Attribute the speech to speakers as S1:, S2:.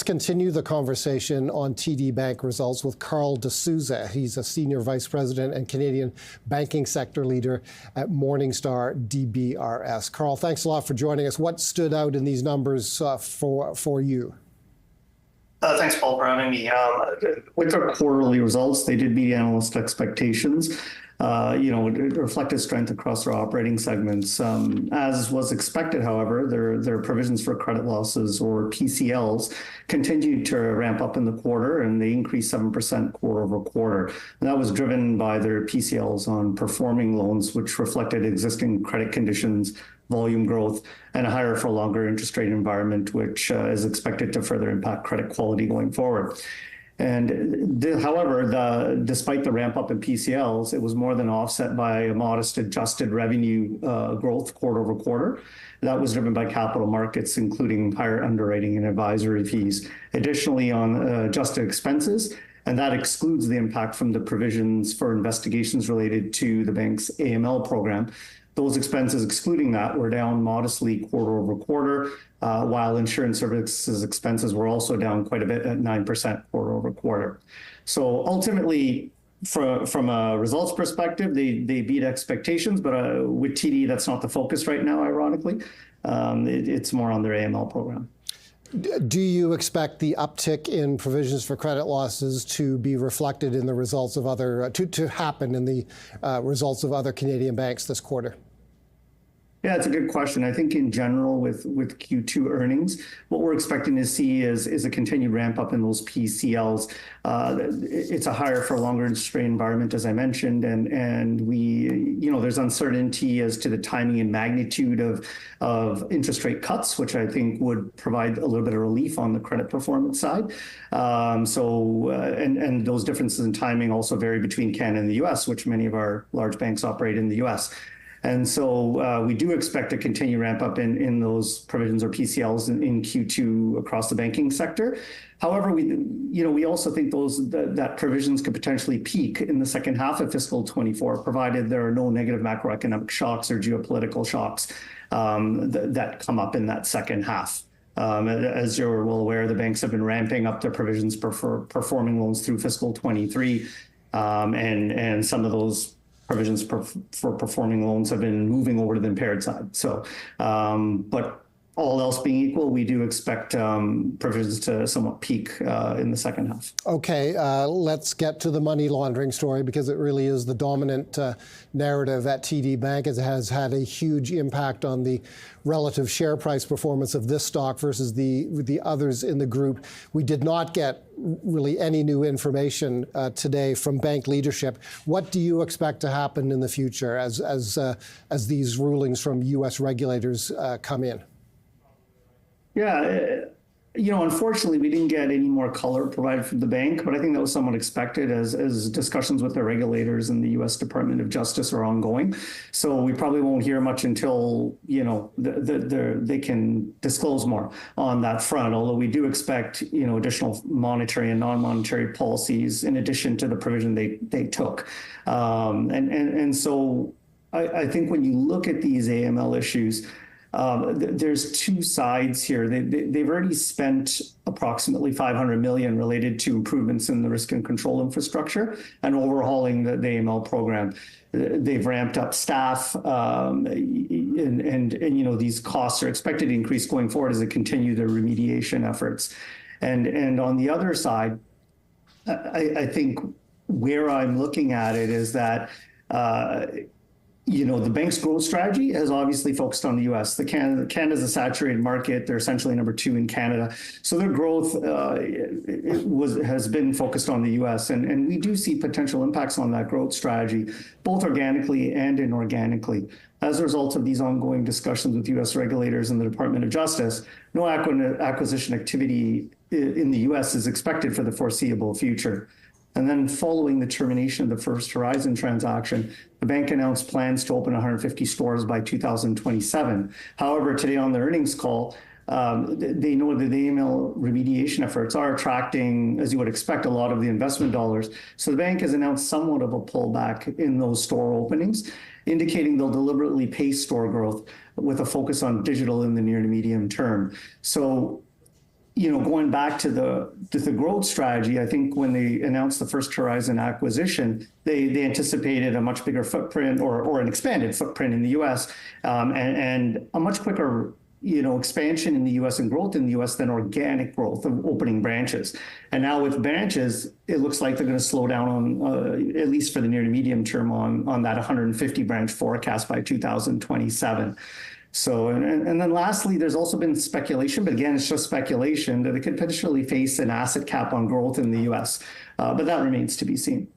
S1: continue the conversation on TD Bank results with Carl de Souza. He's a Senior Vice President and Canadian Banking Sector Leader at Morningstar DBRS. Carl, thanks a lot for joining us. What stood out in these numbers for you?
S2: Thanks, Paul, for having me. With our quarterly results, they did beat analyst expectations. It reflected strength across our operating segments. As was expected, however, their provisions for credit losses, or PCLs, continued to ramp up in the quarter, and they increased 7% quarter over quarter. And that was driven by their PCLs on performing loans, which reflected existing credit conditions, volume growth, and a higher for longer interest rate environment, which is expected to further impact credit quality going forward. And however, despite the ramp up in PCLs, it was more than offset by a modest adjusted revenue growth quarter over quarter. That was driven by capital markets, including higher underwriting and advisory fees. Additionally, on adjusted expenses, and that excludes the impact from the provisions for investigations related to the bank's AML program. Those expenses, excluding that, were down modestly quarter over quarter, while insurance services expenses were also down quite a bit at 9% quarter over quarter. So ultimately, from a results perspective, they beat expectations, but with TD, that's not the focus right now, ironically. It's more on their AML program.
S1: Do you expect the uptick in provisions for credit losses to be reflected in the results of other, to happen in the results of other Canadian banks this quarter?
S2: Yeah, it's a good question. I think in general with Q2 earnings, what we're expecting to see is a continued ramp up in those PCLs. It's a higher for longer interest rate environment, as I mentioned, and there's uncertainty as to the timing and magnitude of interest rate cuts, which I think would provide a little bit of relief on the credit performance side. And those differences in timing also vary between Canada and the U.S., which many of our large banks operate in the U.S. And so we do expect a continued ramp up in those provisions or PCLs in Q2 across the banking sector. However, we also think that provisions could potentially peak in the second half of fiscal 24, provided there are no negative macroeconomic shocks or geopolitical shocks that come up in that second half. As you're well aware, the banks have been ramping up their provisions for performing loans through fiscal 23, and some of those provisions for performing loans have been moving over to the impaired side. So, but all else being equal, we do expect provisions to somewhat peak in the second half.
S1: Okay, let's get to the money laundering story, because it really is the dominant narrative at TD Bank, as it has had a huge impact on the relative share price performance of this stock versus the others in the group. We did not get really any new information today from bank leadership. What do you expect to happen in the future as these rulings from U.S. regulators come in?
S2: Yeah, unfortunately, we didn't get any more color provided from the bank, but I think that was somewhat expected as discussions with the regulators and the U.S. Department of Justice are ongoing. So we probably won't hear much until, they can disclose more on that front, although we do expect, additional monetary and non-monetary policies in addition to the provision they took. And so I think when you look at these AML issues, there's two sides here. They've already spent approximately $500 million related to improvements in the risk and control infrastructure and overhauling the AML program. They've ramped up staff, and these costs are expected to increase going forward as they continue their remediation efforts. And on the other side, I think where I'm looking at it is that the bank's growth strategy has obviously focused on the U.S. Canada's a saturated market. They're essentially number 2 in Canada. So their growth has been focused on the U.S. And we do see potential impacts on that growth strategy, both organically and inorganically. As a result of these ongoing discussions with U.S. regulators and the Department of Justice, no acquisition activity in the U.S. is expected for the foreseeable future. And then following the termination of the First Horizon transaction, the bank announced plans to open 150 stores by 2027. However, today on the earnings call, they know that the AML remediation efforts are attracting, as you would expect, a lot of the investment dollars. So the bank has announced somewhat of a pullback in those store openings, indicating they'll deliberately pace store growth with a focus on digital in the near to medium term. So going back to the growth strategy, I think when they announced the First Horizon acquisition, they anticipated a much bigger footprint or an expanded footprint in the U.S. And a much quicker expansion in the U.S. and growth in the U.S. than organic growth of opening branches. And now with branches, it looks like they're going to slow down on, at least for the near to medium term, on that 150 branch forecast by 2027. So, and then lastly, there's also been speculation, but again, it's just speculation, that it could potentially face an asset cap on growth in the U.S., but that remains to be seen.